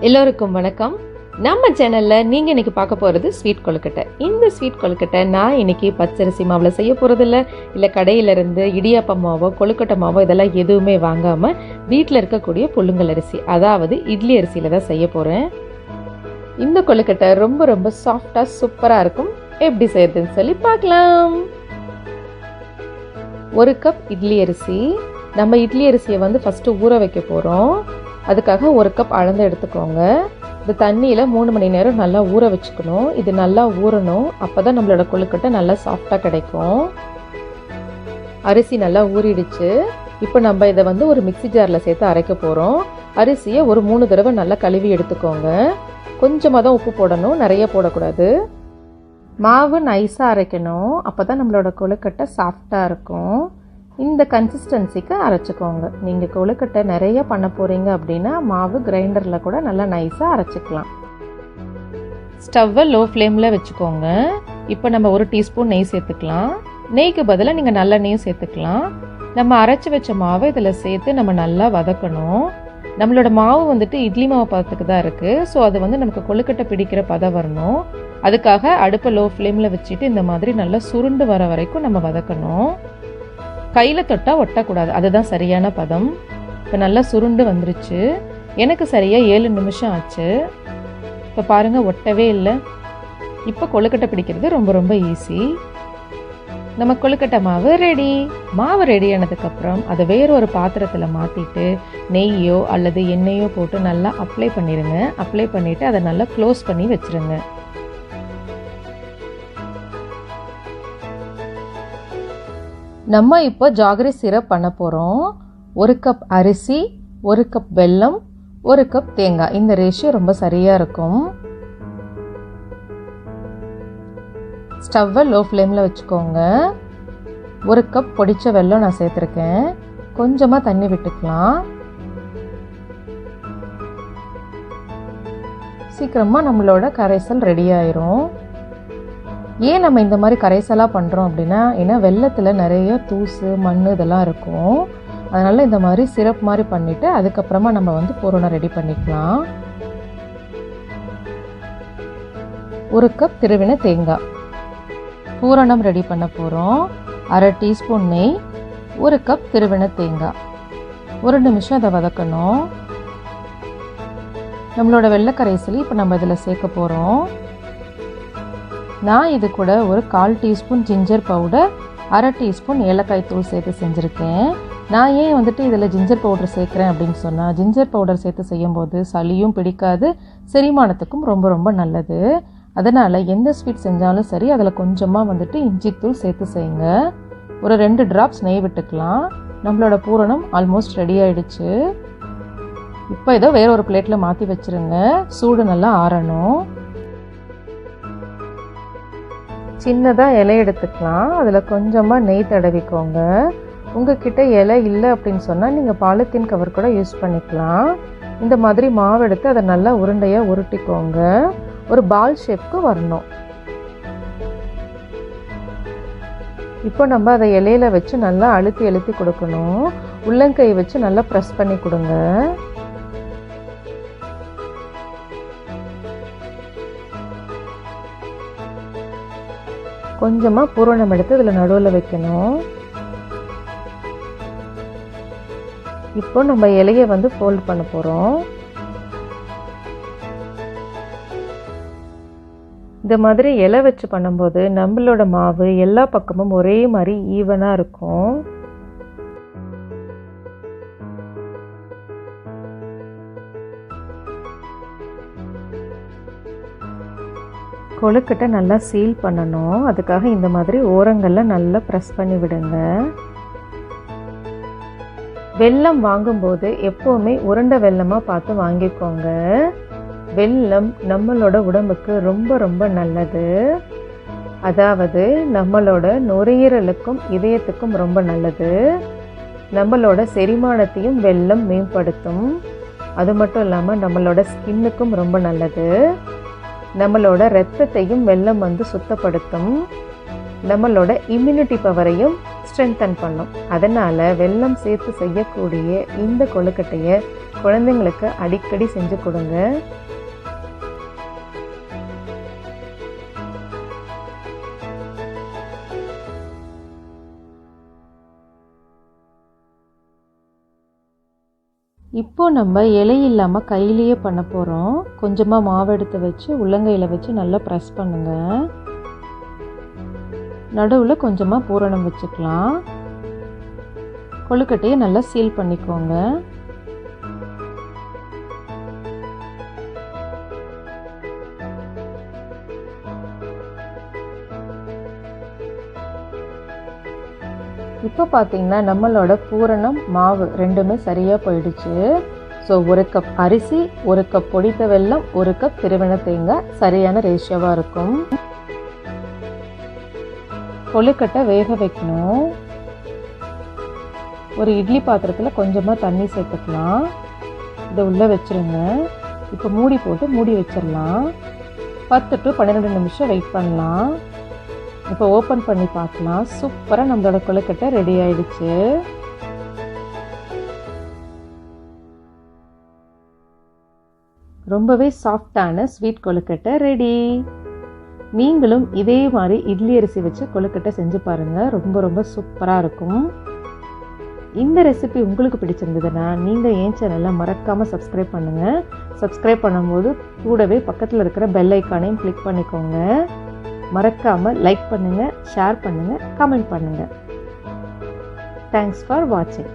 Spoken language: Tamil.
எல்லோருக்கும் வணக்கம். நம்ம சேனல்ல நீங்க இன்னைக்கு பார்க்க போறது ஸ்வீட் கொழுக்கட்டை. இந்த ஸ்வீட் கொழுக்கட்டை நான் இன்னைக்கு பச்சரிசி மாவுல செய்ய போறதில்ல, இல்ல கடையில இருந்து இடியாப்ப மாவோ கொழுக்கட்டை மாவோ இதெல்லாம் எதுவுமே வாங்காம வீட்டில் இருக்கக்கூடிய புழுங்கல் அரிசி, அதாவது இட்லி அரிசியில தான் செய்ய போறேன். இந்த கொழுக்கட்டை ரொம்ப ரொம்ப சாஃப்டா சூப்பரா இருக்கும். எப்படி செய்யறதுன்னு சொல்லி பார்க்கலாம். 1 கப் இட்லி அரிசி. நம்ம இட்லி அரிசியை ஃபர்ஸ்ட் ஊற வைக்க போறோம். அதுக்காக 1 கப் அளந்து எடுத்துக்கோங்க. இந்த தண்ணியில் 3 மணி நேரம் நல்லா ஊற வச்சுக்கணும். இது நல்லா ஊறணும், அப்போ தான் நம்மளோட கொழுக்கட்டை நல்லா சாஃப்டாக கிடைக்கும். அரிசி நல்லா ஊறிடுச்சு. இப்போ நம்ம இதை ஒரு மிக்சி ஜாரில் சேர்த்து அரைக்க போகிறோம். அரிசியை ஒரு 3 தடவை நல்லா கழுவி எடுத்துக்கோங்க. கொஞ்சமாக தான் உப்பு போடணும், நிறைய போடக்கூடாது. மாவு நைஸாக அரைக்கணும், அப்போ தான் நம்மளோட கொழுக்கட்டை சாஃப்டாக இருக்கும். இந்த கன்சிஸ்டன்சிக்கு அரைச்சிக்கோங்க. நீங்கள் கொழுக்கட்டை நிறைய பண்ண போகிறீங்க அப்படின்னா மாவு கிரைண்டரில் கூட நல்லா நைஸாக அரைச்சிக்கலாம். ஸ்டவ்வை லோ ஃப்ளேமில் வச்சுக்கோங்க. இப்போ நம்ம 1 டீஸ்பூன் நெய் சேர்த்துக்கலாம். நெய்க்கு பதிலாக நீங்கள் நல்லெண்ணெயும் சேர்த்துக்கலாம். நம்ம அரைச்சி வச்ச மாவை இதில் சேர்த்து நம்ம நல்லா வதக்கணும். நம்மளோட மாவு இட்லி மாவு பதத்துக்கு தான் இருக்குது. ஸோ அது நமக்கு கொழுக்கட்டை பிடிக்கிற பதம் வரணும். அதுக்காக அடுப்பை லோ ஃப்ளேமில் வச்சுட்டு இந்த மாதிரி நல்லா சுருண்டு வர வரைக்கும் நம்ம வதக்கணும். கையில் தொட்டால் ஒட்டக்கூடாது, அதுதான் சரியான பதம். இப்போ நல்லா சுருண்டு வந்துருச்சு. எனக்கு சரியாக 7 நிமிஷம் ஆச்சு. இப்போ பாருங்கள், ஒட்டவே இல்லை. இப்போ கொழுக்கட்டை பிடிக்கிறது ரொம்ப ரொம்ப ஈஸி. நம்ம கொழுக்கட்டை மாவு ரெடி. மாவு ரெடி ஆனதுக்கப்புறம் அதை வேறொரு பாத்திரத்தில் மாற்றிட்டு நெய்யோ அல்லது எண்ணெயோ போட்டு நல்லா அப்ளை பண்ணிடுங்க. அப்ளை பண்ணிவிட்டு அதை நல்லா க்ளோஸ் பண்ணி வச்சுருங்க. நம்ம இப்போ ஜாகரி சிரப் பண்ண போகிறோம். 1 கப் அரிசி, 1 கப் வெல்லம், 1 கப் தேங்காய். இந்த ரேஷியோ ரொம்ப சரியாக இருக்கும். ஸ்டவ்வை லோ ஃப்ளேமில் வச்சுக்கோங்க. 1 கப் பொடிச்ச வெல்லம் நான் சேர்த்துருக்கேன். கொஞ்சமாக தண்ணி விட்டுக்கலாம். சீக்கிரமாக நம்மளோட கரைசல் ரெடி ஆயிரும். ஏன் நம்ம இந்த மாதிரி கரைசலாக பண்ணுறோம் அப்படின்னா, ஏன்னா வெல்லத்தில் நிறைய தூசு மண் இதெல்லாம் இருக்கும். அதனால் இந்த மாதிரி சிரப் மாதிரி பண்ணிவிட்டு அதுக்கப்புறமா நம்ம பூரணம் ரெடி பண்ணிக்கலாம். 1 கப் திருவின தேங்காய். பூரணம் ரெடி பண்ண போகிறோம். 1/2 டீஸ்பூன் நெய், 1 கப் திருவின தேங்காய். 1 நிமிஷம் அதை வதக்கணும். நம்மளோட வெள்ளை கரைசலி இப்போ நம்ம இதில் சேர்க்க போகிறோம். நான் இது கூட ஒரு 1/4 டீஸ்பூன் ஜிஞ்சர் பவுடர், 1/2 டீஸ்பூன் ஏலக்காய் தூள் சேர்த்து செஞ்சுருக்கேன். நான் ஏன் இதில் ஜிஞ்சர் பவுடர் சேர்க்குறேன் அப்படின்னு சொன்னால், ஜிஞ்சர் பவுடர் சேர்த்து செய்யும்போது சளியும் பிடிக்காது, செரிமானத்துக்கும் ரொம்ப ரொம்ப நல்லது. அதனால் எந்த ஸ்வீட் செஞ்சாலும் சரி அதில் கொஞ்சமாக இஞ்சி தூள் சேர்த்து செய்யுங்க. ஒரு 2 ட்ராப்ஸ் நெய் விட்டுக்கலாம். நம்மளோட பூரணம் ஆல்மோஸ்ட் ரெடி ஆகிடுச்சு. இப்போ இதை வேற ஒரு பிளேட்டில் மாற்றி வச்சுருங்க. சூடு நல்லா ஆறணும். சின்னதாக இலை எடுத்துக்கலாம். அதில் கொஞ்சமாக நெய் தடவிக்கோங்க. உங்ககிட்ட இலை இல்லை அப்படின்னு சொன்னால் நீங்கள் பாலித்தீன் கவர் கூட யூஸ் பண்ணிக்கலாம். இந்த மாதிரி மாவு எடுத்து அதை நல்லா உருண்டையாக உருட்டிக்கோங்க. ஒரு பால் ஷேப்க்கு வரணும். இப்போ நம்ம அதை இலையில வச்சு நல்லா அழுத்தி அழுத்தி கொடுக்கணும். உள்ளங்கை வச்சு நல்லா ப்ரெஸ் பண்ணி கொடுங்க. கொஞ்சமாக பூரணம் எடுத்து இதில் நடுவில் வைக்கணும். இப்போ நம்ம இலையை ஃபோல்ட் பண்ண போகிறோம். இந்த மாதிரி இலை வச்சு பண்ணும்போது நம்மளோட மாவு எல்லா பக்கமும் ஒரே மாதிரி ஈவனாக இருக்கும். கொழுக்கட்டை நல்லா சீல் பண்ணணும். அதுக்காக இந்த மாதிரி ஓரங்களில் நல்லா ப்ரெஸ் பண்ணி விடுங்க. வெல்லம் வாங்கும்போது எப்போவுமே உருண்டை வெல்லமாக பார்த்து வாங்கிக்கோங்க. வெல்லம் நம்மளோட உடம்புக்கு ரொம்ப ரொம்ப நல்லது. அதாவது நம்மளோட நுரையீரலுக்கும் இதயத்துக்கும் ரொம்ப நல்லது. நம்மளோட செரிமானத்தையும் வெல்லம் மேம்படுத்தும். அது மட்டும் இல்லாமல் நம்மளோட ஸ்கின்னுக்கும் ரொம்ப நல்லது. நம்மளோட இரத்தத்தையும் வெல்லம் சுத்தப்படுத்தும். நம்மளோட இம்யூனிட்டி பவரையும் ஸ்ட்ரென்தன் பண்ணும். அதனால் வெல்லம் சேர்த்து செய்யக்கூடிய இந்த கொழுக்கட்டையை குழந்தைங்களுக்கு அடிக்கடி செஞ்சு கொடுங்க. இப்போ நம்ம இலை இல்லாமல் கையிலேயே பண்ண போகிறோம். கொஞ்சமாக மாவு எடுத்து வச்சு உள்ளங்கையில் வச்சு நல்லா ப்ரெஸ் பண்ணுங்க. நடுவில் கொஞ்சமாக பூரணம் வச்சுக்கலாம். கொழுக்கட்டையை நல்லா சீல் பண்ணிக்கோங்க. இப்போ பார்த்தீங்கன்னா நம்மளோட பூரணம் மாவு ரெண்டுமே சரியாக போயிடுச்சு. ஸோ 1 கப் அரிசி, 1 கப் பொடித்த வெல்லம், 1 கப் திருவெண்ணெய் தேங்காய் சரியான ரேஷியோவாக இருக்கும். கொழுக்கட்டை வேக வைக்கணும். ஒரு இட்லி பாத்திரத்தில் கொஞ்சமாக தண்ணி சேர்த்துக்கலாம். இதை உள்ளே வச்சுருங்க. இப்போ மூடி போட்டு மூடி வச்சிடலாம். 10 to 12 நிமிஷம் வெயிட் பண்ணலாம். இப்போ ஓப்பன் பண்ணி பார்க்கலாம். சூப்பராக நம்மளோட கொழுக்கட்டை ரெடி ஆயிடுச்சு. ரொம்பவே சாஃப்டான ஸ்வீட் கொழுக்கட்டை ரெடி. நீங்களும் இதே மாதிரி இட்லி அரிசி வச்சு கொழுக்கட்டை செஞ்சு பாருங்கள். ரொம்ப ரொம்ப சூப்பராக இருக்கும். இந்த ரெசிபி உங்களுக்கு பிடிச்சிருந்ததுன்னா நீங்கள் என் சேனலை மறக்காமல் சப்ஸ்கிரைப் பண்ணுங்கள். சப்ஸ்கிரைப் பண்ணும்போது கூடவே பக்கத்தில் இருக்கிற பெல் ஐக்கானையும் கிளிக் பண்ணிக்கோங்க. மறக்காமல் லைக் பண்ணுங்கள், ஷேர் பண்ணுங்கள், கமெண்ட் பண்ணுங்கள். தேங்க்ஸ் ஃபார் வாட்சிங்.